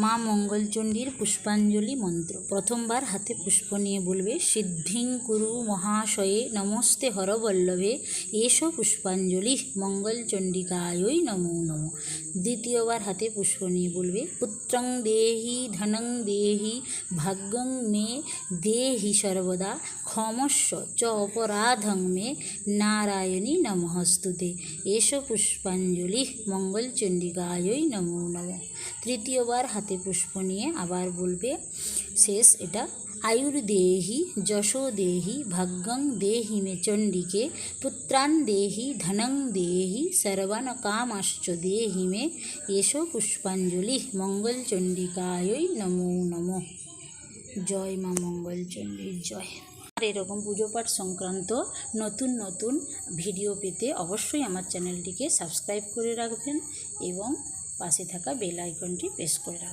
মা মঙ্গলচণ্ডীর পুষ্পাঞ্জলি মন্ত্র। প্রথমবার হাতে পুষ্প নিয়ে বলবে, সিদ্ধিং কুরু মহাশয়ে নমস্তে হরবল্লভে এসো পুষ্পাঞ্জলি মঙ্গলচণ্ডিকায়ৈ নমো নমঃ। দ্বিতীয়বার হাতে পুষ্প নিয়ে বলবে, পুত্রং দেহি ধনং দেহি ভাগ্যং মে দেহি সর্বদা ক্ষমস্ব চ অপরাধং মে নারায়ণী নমস্তুতে এসো পুষ্পাঞ্জলি মঙ্গলচণ্ডিকায়ৈ নমো নমঃ। তৃতীয়বার হাতে পুষ্প নিয়ে আবার বলবে, শেষ এটা, আয়ুর্দেহি যশো দেহি ভাগ্যং দেহি মে চণ্ডিকে পুত্রান দেহি ধনং দেহি সর্বান কামাশ্চ দেহি মে এসো পুষ্পাঞ্জলি মঙ্গলচণ্ডিকায়ৈ নমো নমঃ। জয় মা মঙ্গলচণ্ডীর জয়। আর এরকম পুজো পাঠ সংক্রান্ত নতুন নতুন ভিডিও পেতে অবশ্যই আমার চ্যানেলটিকে সাবস্ক্রাইব করে রাখবেন এবং পাশে থাকা বেল আইকনটি প্রেস করে রাখবেন।